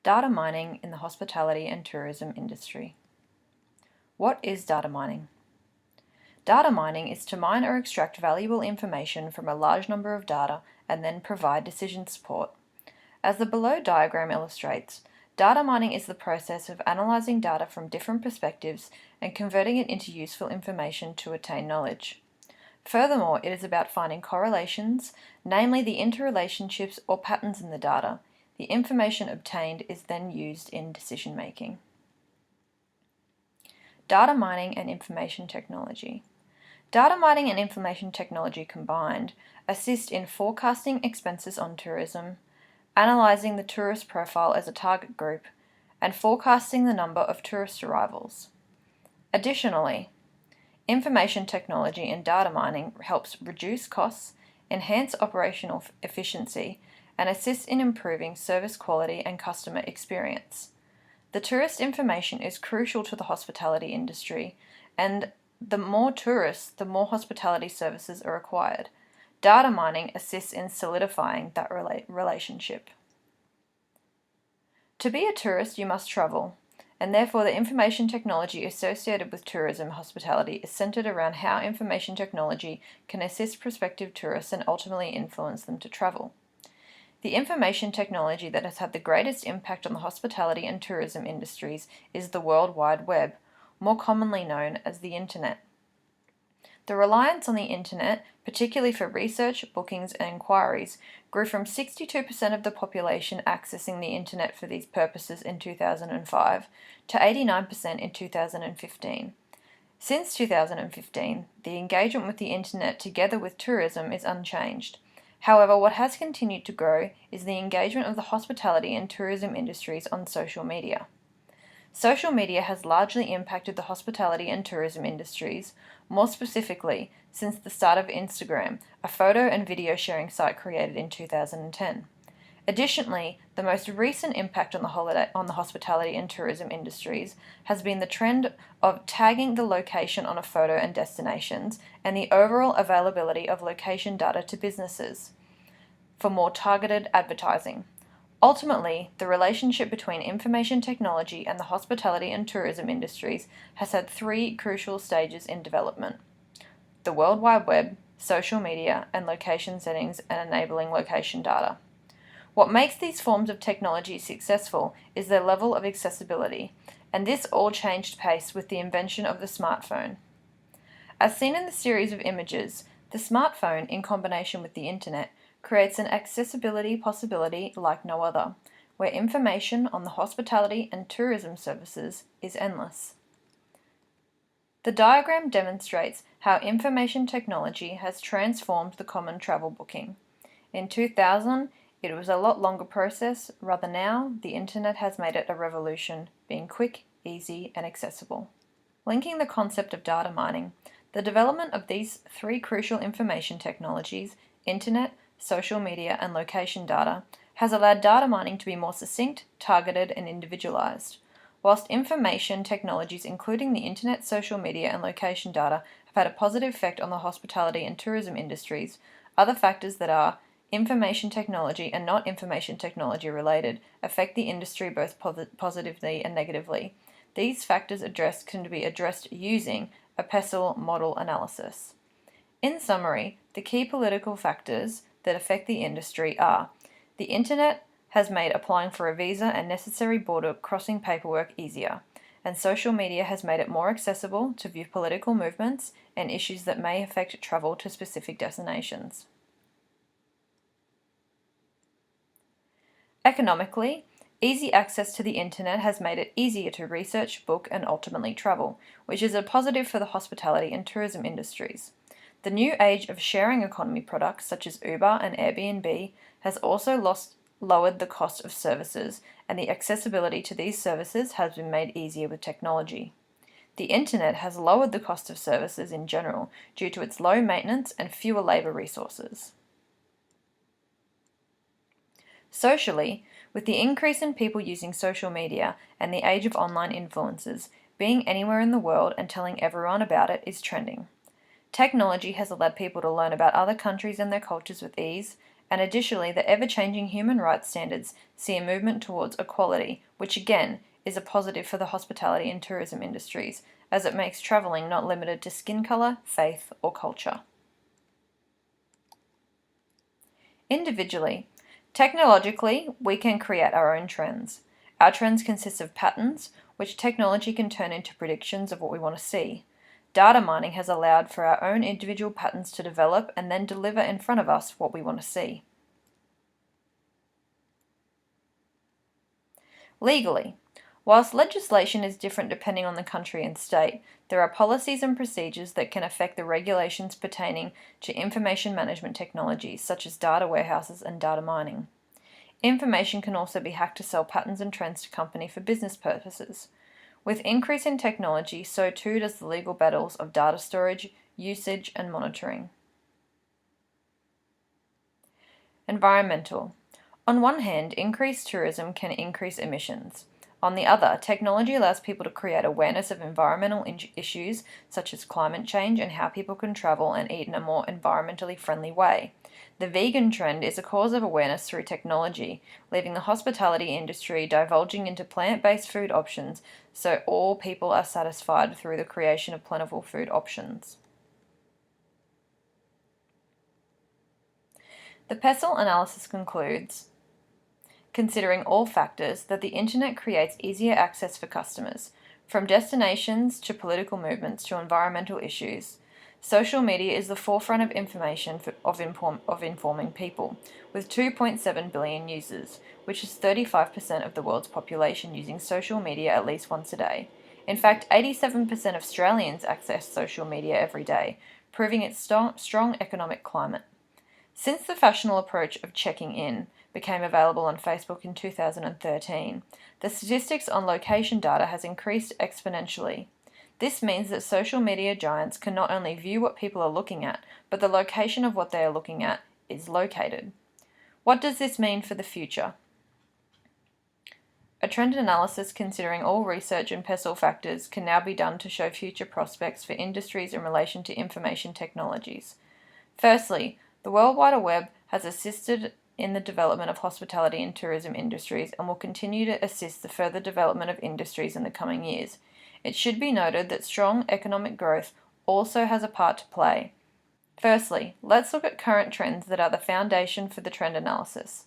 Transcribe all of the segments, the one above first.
Data mining in the hospitality and tourism industry. What is data mining? Data mining is to mine or extract valuable information from a large number of data and then provide decision support. As the below diagram illustrates, data mining is the process of analyzing data from different perspectives and converting it into useful information to attain knowledge. Furthermore, it is about finding correlations, namely the interrelationships or patterns in the data. The information obtained is then used in decision making. Data mining and information technology. Data mining and information technology combined assist in forecasting expenses on tourism, analyzing the tourist profile as a target group, and forecasting the number of tourist arrivals. Additionally, information technology and data mining helps reduce costs, enhance operational efficiency, and assists in improving service quality and customer experience. The tourist information is crucial to the hospitality industry, and the more tourists, the more hospitality services are required. Data mining assists in solidifying that relationship. To be a tourist, you must travel, and therefore the information technology associated with tourism hospitality is centered around how information technology can assist prospective tourists and ultimately influence them to travel. The information technology that has had the greatest impact on the hospitality and tourism industries is the World Wide Web, more commonly known as the Internet. The reliance on the Internet, particularly for research, bookings, and inquiries, grew from 62% of the population accessing the Internet for these purposes in 2005 to 89% in 2015. Since 2015, the engagement with the Internet together with tourism is unchanged. However, what has continued to grow is the engagement of the hospitality and tourism industries on social media. Social media has largely impacted the hospitality and tourism industries, more specifically since the start of Instagram, a photo and video sharing site created in 2010. Additionally, the most recent impact on the hospitality and tourism industries has been the trend of tagging the location on a photo and destinations and the overall availability of location data to businesses for more targeted advertising. Ultimately, the relationship between information technology and the hospitality and tourism industries has had three crucial stages in development: the World Wide Web, social media, and location settings and enabling location data. What makes these forms of technology successful is their level of accessibility, and this all changed pace with the invention of the smartphone. As seen in the series of images, the smartphone, in combination with the Internet, creates an accessibility possibility like no other, where information on the hospitality and tourism services is endless. The diagram demonstrates how information technology has transformed the common travel booking. In 2000, it was a lot longer process. Rather now, the Internet has made it a revolution, being quick, easy, and accessible. Linking the concept of data mining, the development of these three crucial information technologies, Internet, social media, and location data, has allowed data mining to be more succinct, targeted, and individualized. Whilst information technologies including the Internet, social media, and location data have had a positive effect on the hospitality and tourism industries, other factors that are information technology and not information technology related affect the industry both positively and negatively. These factors can be addressed using a PESTLE model analysis. In summary, the key political factors that affect the industry are: the Internet has made applying for a visa and necessary border crossing paperwork easier, and social media has made it more accessible to view political movements and issues that may affect travel to specific destinations. Economically, easy access to the Internet has made it easier to research, book, and ultimately travel, which is a positive for the hospitality and tourism industries. The new age of sharing economy products such as Uber and Airbnb has also lowered the cost of services, and the accessibility to these services has been made easier with technology. The Internet has lowered the cost of services in general due to its low maintenance and fewer labor resources. Socially, with the increase in people using social media and the age of online influencers, being anywhere in the world and telling everyone about it is trending. Technology has allowed people to learn about other countries and their cultures with ease, And additionally, the ever-changing human rights standards see a movement towards equality, which again is a positive for the hospitality and tourism industries, as it makes travelling not limited to skin colour, faith, or culture. Individually, technologically, we can create our own trends. Our trends consist of patterns, which technology can turn into predictions of what we want to see. Data mining has allowed for our own individual patterns to develop and then deliver in front of us what we want to see. Legally, whilst legislation is different depending on the country and state, there are policies and procedures that can affect the regulations pertaining to information management technologies such as data warehouses and data mining. Information can also be hacked to sell patterns and trends to company for business purposes. With increase in technology, so too does the legal battles of data storage, usage, and monitoring. Environmental. On one hand, increased tourism can increase emissions. On the other, technology allows people to create awareness of environmental issues such as climate change and how people can travel and eat in a more environmentally friendly way. The vegan trend is a cause of awareness through technology, leaving the hospitality industry divulging into plant-based food options so all people are satisfied through the creation of plentiful food options. The PESTEL analysis concludes, considering all factors, that the internet creates easier access for customers, from destinations to political movements to environmental issues. Social media is the forefront of information of informing people, with 2.7 billion users, which is 35% of the world's population using social media at least once a day. In fact, 87% of Australians access social media every day, proving its strong economic climate. Since the fashionable approach of checking in became available on Facebook in 2013, the statistics on location data has increased exponentially. This means that social media giants can not only view what people are looking at, but the location of what they are looking at is located. What does this mean for the future? A trend analysis considering all research and PESTEL factors can now be done to show future prospects for industries in relation to information technologies. Firstly, the World Wide Web has assisted in the development of hospitality and tourism industries and will continue to assist the further development of industries in the coming years. It should be noted that strong economic growth also has a part to play. Firstly, let's look at current trends that are the foundation for the trend analysis.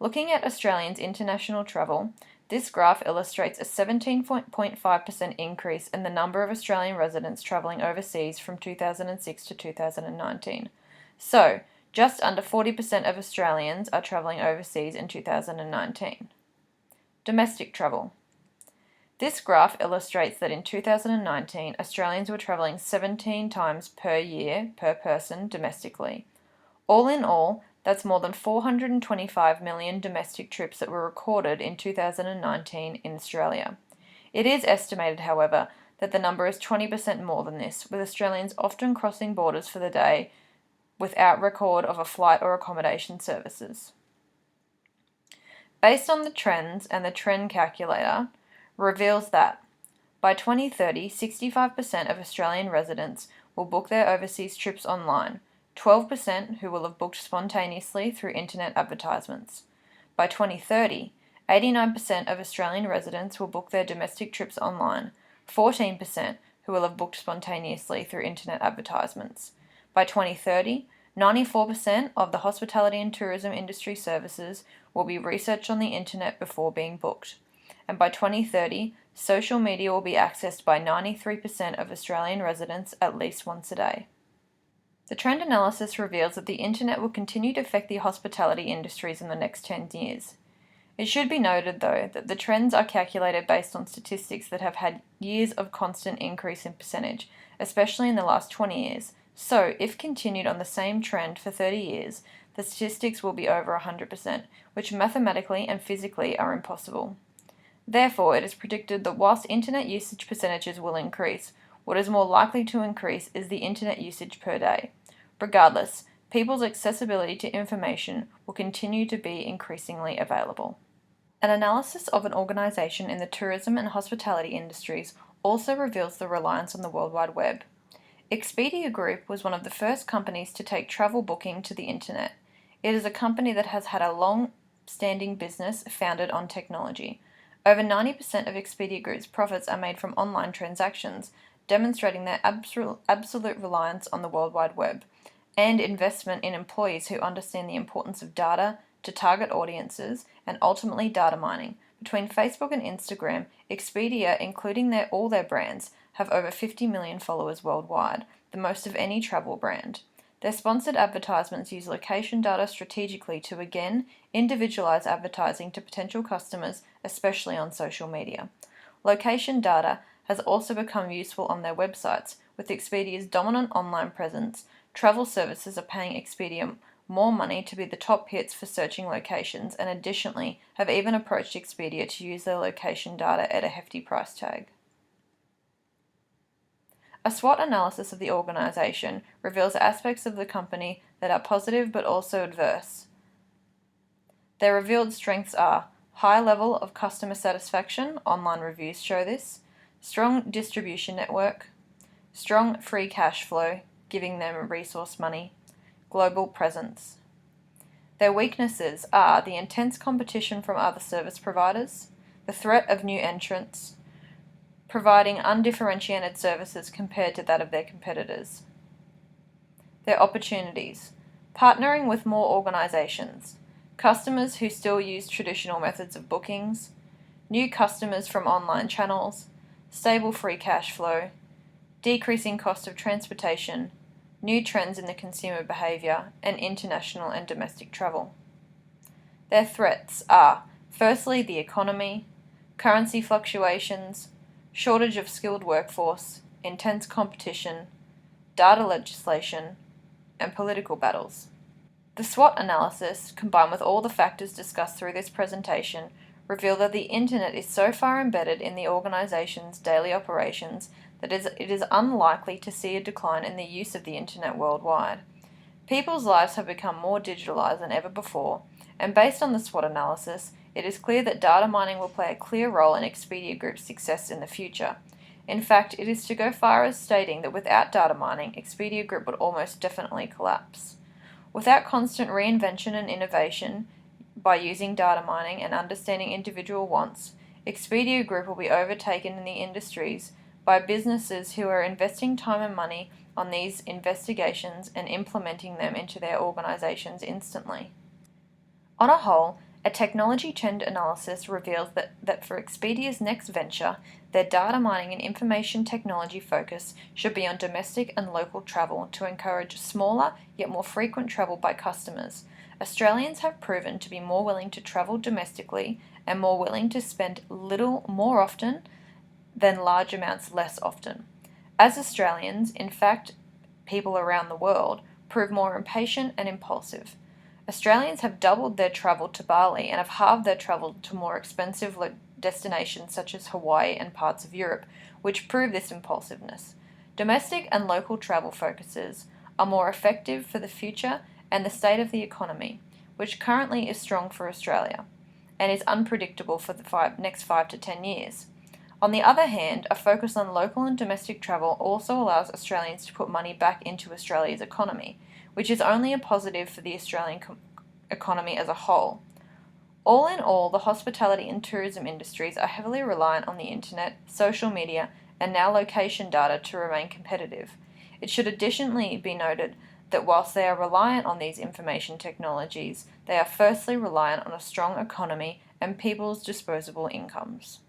Looking at Australians' international travel, this graph illustrates a 17.5% increase in the number of Australian residents travelling overseas from 2006 to 2019. So, just under 40% of Australians are travelling overseas in 2019. Domestic travel. This graph illustrates that in 2019, Australians were travelling 17 times per year per person domestically. All in all, that's more than 425 million domestic trips that were recorded in 2019 in Australia. It is estimated, however, that the number is 20% more than this, with Australians often crossing borders for the day without record of a flight or accommodation services. Based on the trends and the trend calculator, reveals that by 2030, 65% of Australian residents will book their overseas trips online, 12% who will have booked spontaneously through internet advertisements. By 2030, 89% of Australian residents will book their domestic trips online, 14% who will have booked spontaneously through internet advertisements. By 2030, 94% of the hospitality and tourism industry services will be researched on the internet before being booked. And by 2030, social media will be accessed by 93% of Australian residents at least once a day. The trend analysis reveals that the internet will continue to affect the hospitality industries in the next 10 years. It should be noted, though, that the trends are calculated based on statistics that have had years of constant increase in percentage, especially in the last 20 years. So, if continued on the same trend for 30 years, the statistics will be over 100%, which mathematically and physically are impossible. Therefore, it is predicted that whilst internet usage percentages will increase, what is more likely to increase is the internet usage per day. Regardless, people's accessibility to information will continue to be increasingly available. An analysis of an organisation in the tourism and hospitality industries also reveals the reliance on the World Wide Web. Expedia Group was one of the first companies to take travel booking to the internet. It is a company that has had a long-standing business founded on technology. Over 90% of Expedia Group's profits are made from online transactions, demonstrating their absolute reliance on the World Wide Web and investment in employees who understand the importance of data to target audiences and ultimately data mining. Between Facebook and Instagram, Expedia, including all their brands, have over 50 million followers worldwide, the most of any travel brand. Their sponsored advertisements use location data strategically to again individualize advertising to potential customers, especially on social media. Location data has also become useful on their websites. With Expedia's dominant online presence, travel services are paying Expedia more money to be the top hits for searching locations, and additionally have even approached Expedia to use their location data at a hefty price tag. A SWOT analysis of the organization reveals aspects of the company that are positive but also adverse. Their revealed strengths are high level of customer satisfaction, online reviews show this, strong distribution network, strong free cash flow, giving them resource money, global presence. Their weaknesses are the intense competition from other service providers, the threat of new entrants, providing undifferentiated services compared to that of their competitors. Their opportunities: partnering with more organizations, customers who still use traditional methods of bookings, new customers from online channels, stable free cash flow, decreasing cost of transportation, new trends in the consumer behavior, and international and domestic travel. Their threats are, firstly, the economy, currency fluctuations, shortage of skilled workforce, intense competition, data legislation, and political battles. The SWOT analysis, combined with all the factors discussed through this presentation, reveal that the internet is so far embedded in the organization's daily operations that it is unlikely to see a decline in the use of the internet worldwide. People's lives have become more digitalized than ever before, and based on the SWOT analysis, it is clear that data mining will play a clear role in Expedia Group's success in the future. In fact, it is to go far as stating that without data mining, Expedia Group would almost definitely collapse. Without constant reinvention and innovation, by using data mining and understanding individual wants, Expedia Group will be overtaken in the industries by businesses who are investing time and money on these investigations and implementing them into their organizations instantly. On a whole, a technology trend analysis reveals that for Expedia's next venture, their data mining and information technology focus should be on domestic and local travel to encourage smaller yet more frequent travel by customers. Australians have proven to be more willing to travel domestically and more willing to spend little more often than large amounts less often. As Australians, in fact, people around the world, prove more impatient and impulsive. Australians have doubled their travel to Bali and have halved their travel to more expensive destinations such as Hawaii and parts of Europe, which prove this impulsiveness. Domestic and local travel focuses are more effective for the future and the state of the economy, which currently is strong for Australia and is unpredictable for the next 5 to 10 years. On the other hand, a focus on local and domestic travel also allows Australians to put money back into Australia's economy, which is only a positive for the Australian economy as a whole. All in all, the hospitality and tourism industries are heavily reliant on the internet, social media, and now location data to remain competitive. It should additionally be noted that whilst they are reliant on these information technologies, they are firstly reliant on a strong economy and people's disposable incomes.